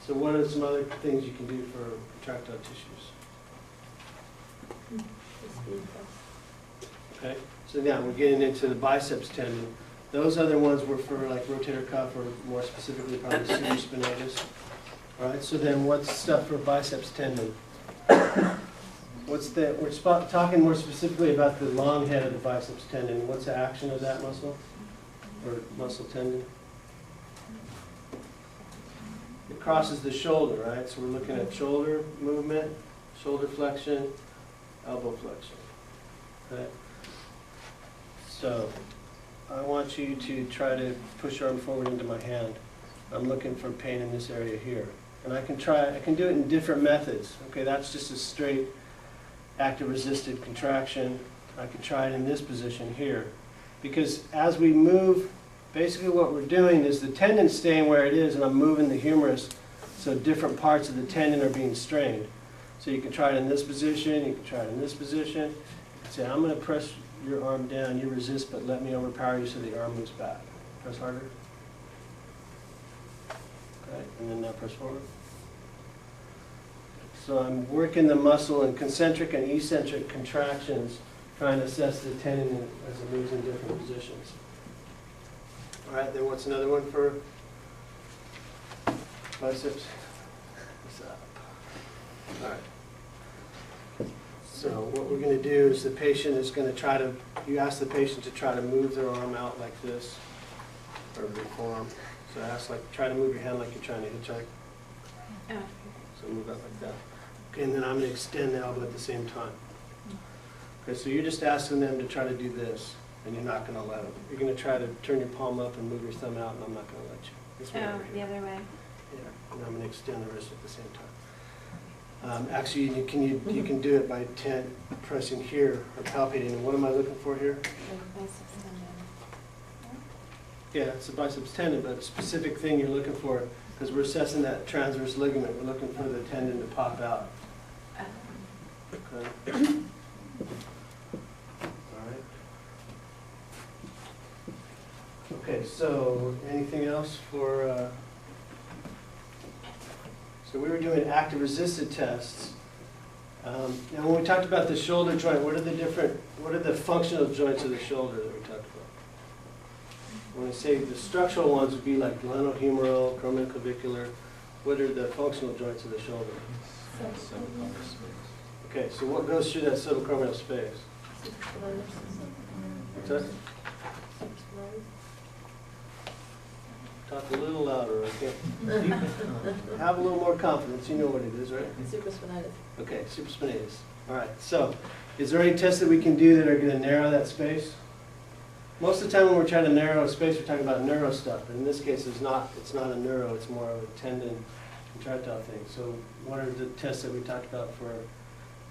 So what are some other things you can do for contractile tissues? Okay, so now we're getting into the biceps tendon. Those other ones were for like rotator cuff, or more specifically probably supraspinatus. All right, so then what's stuff for biceps tendon? We're talking more specifically about the long head of the biceps tendon. What's the action of that muscle, or muscle tendon? It crosses the shoulder, right? So we're looking at shoulder movement, shoulder flexion, elbow flexion. Okay? So I want you to try to push your arm forward into my hand. I'm looking for pain in this area here. And I can do it in different methods. Okay, that's just a straight active resisted contraction. I could try it in this position here. Because as we move, basically what we're doing is the tendon's staying where it is, and I'm moving the humerus, so different parts of the tendon are being strained. So you can try it in this position, you can try it in this position. You can say, I'm going to press your arm down, you resist, but let me overpower you so the arm moves back. Press harder. Okay, and then now press forward. So I'm working the muscle in concentric and eccentric contractions, trying to assess the tendon as it moves in different positions. All right, then what's another one for biceps? What's up? All right. So what we're going to do is the patient is going to try to, you ask the patient to try to move their arm out like this, or their forearm. So ask, like, try to move your hand like you're trying to hitchhike. Oh. So move out like that. Okay, and then I'm going to extend the elbow at the same time. Okay, so you're just asking them to try to do this, and you're not going to let them. You're going to try to turn your palm up and move your thumb out, and I'm not going to let you. This way over Oh, the here. other way. Yeah, and I'm going to extend the wrist at the same time. Actually, you can do it by pressing here or palpating. And what am I looking for here? The biceps tendon. Yeah, it's a biceps tendon, but a specific thing you're looking for, because we're assessing that transverse ligament. We're looking for the tendon to pop out. Okay. All right. Okay, so anything else for... So we were doing active resisted tests. Now when we talked about the shoulder joint, what are the functional joints of the shoulder that we talked about? When I say the structural ones would be like glenohumeral, acromioclavicular. What are the functional joints of the shoulder? Okay, so what goes through that subacromial space? What's that? Talk a little louder, okay? Have a little more confidence. You know what it is, right? Supraspinatus. Okay, supraspinatus. All right. So, is there any tests that we can do that are going to narrow that space? Most of the time, when we're trying to narrow a space, we're talking about neuro stuff. But in this case, it's not a neuro. It's more of a tendon contractile thing. So, what are the tests that we talked about for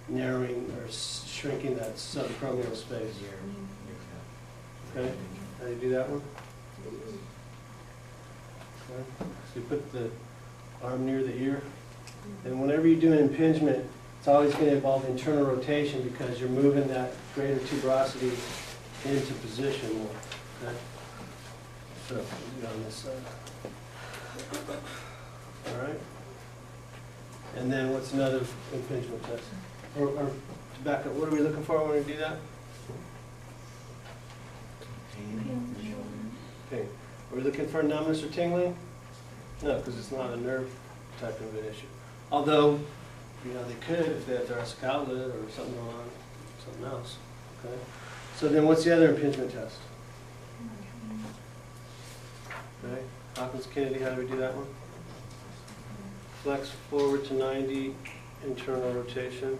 narrowing or shrinking that subacromial space? Okay. How do you do that one? Okay. So you put the arm near the ear, and whenever you do an impingement, it's always going to involve internal rotation because you're moving that greater tuberosity into position more. Okay? So we'll do it on this side. All right. And then what's another impingement test? Or to back up, what are we looking for when we do that? Pain. Are we looking for numbness or tingling? No, because it's not a nerve type of an issue. Although, you know, they could if they have thoracic outlet or something going on, something else. Okay. So then what's the other impingement test? Okay. Hawkins Kennedy, how do we do that one? Flex forward to 90, internal rotation.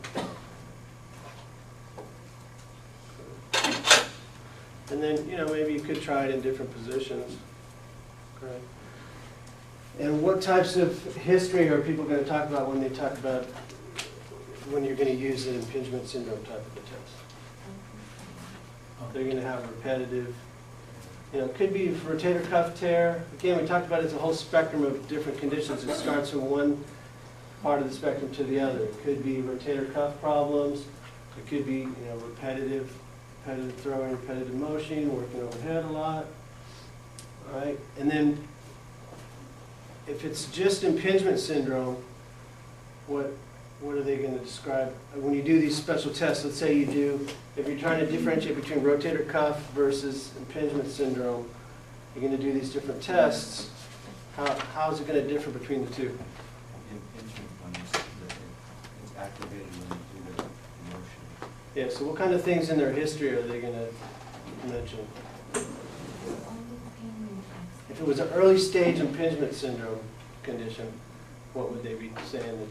And then, you know, maybe you could try it in different positions. Okay. And what types of history are people going to talk about when they talk about when you're going to use an impingement syndrome type of a test? They're going to have repetitive, you know, it could be rotator cuff tear. Again, we talked about it's a whole spectrum of different conditions. It starts from one part of the spectrum to the other. It could be rotator cuff problems. It could be, you know, repetitive throwing, repetitive motion, working overhead a lot. All right, and then if it's just impingement syndrome, what are they going to describe? When you do these special tests, let's say you do, if you're trying to differentiate between rotator cuff versus impingement syndrome, you're going to do these different tests. How is it going to differ between the two? Impingement one is that it's activated when you do the motion. Yeah, so what kind of things in their history are they going to mention? If it was an early stage impingement syndrome condition, what would they be saying that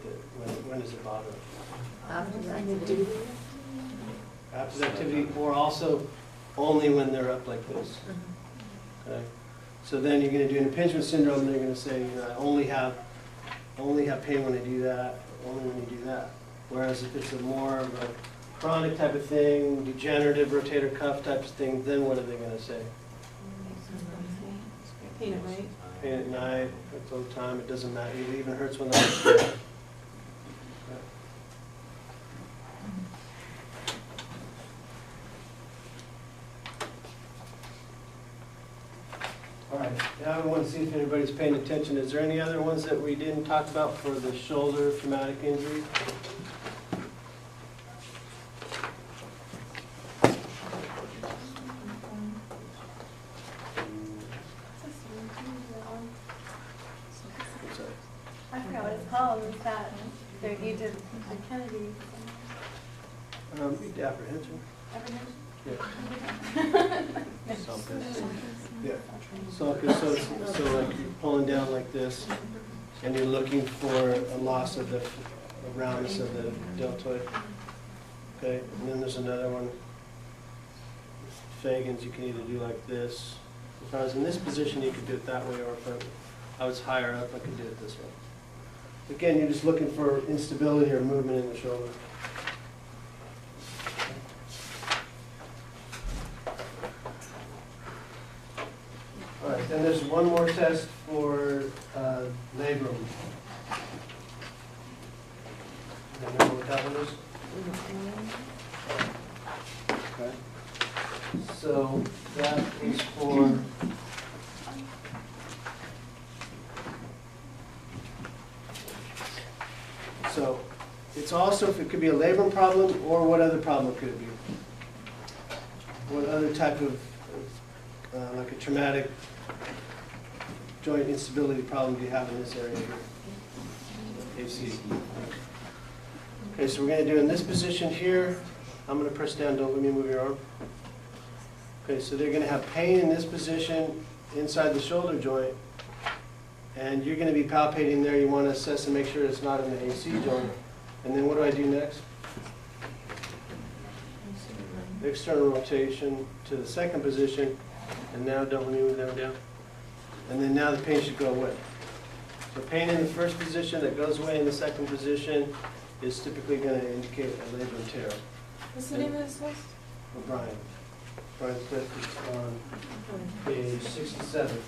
when does it bother? After the activity. After the activity, or also only when they're up like this. Okay. So then you're going to do an impingement syndrome, and they're going to say, you know, I only have pain when I do that, only when you do that. Whereas if it's a more of a chronic type of thing, degenerative rotator cuff type of thing, then what are they going to say? Pain at night. Pain at night, hurts all the time, it doesn't matter, it even hurts when they're dead. All right, now I want to see if anybody's paying attention. Is there any other ones that we didn't talk about for the shoulder traumatic injury? I forgot what it's called. It's that you did a Kennedy. Apprehension. Apprehension? Yeah. Yeah. So like you're pulling down like this, and you're looking for a loss of the roundness of the deltoid. Okay, and then there's another one. Fagans, you can either do like this. If I was in this position, you could do it that way, or if I was higher up, I could do it this way. Again, you're just looking for instability or movement in the shoulder. All right, then there's one more test for labrum. Remember what that one is? Okay. So that is for so it's also if it could be a labrum problem or what other problem could it be? What other type of like a traumatic joint instability problem do you have in this area here? AC. Okay, so we're going to do in this position here. I'm going to press down, don't let me move your arm. Okay, so they're going to have pain in this position inside the shoulder joint, and you're going to be palpating there. You want to assess and make sure it's not in the AC joint. And then what do I do next? External rotation to the second position, and now don't let me move that down. And then now the pain should go away. So pain in the first position that goes away in the second position is typically going to indicate a labrum tear. What's the name of this test? Brian's test is on page 67.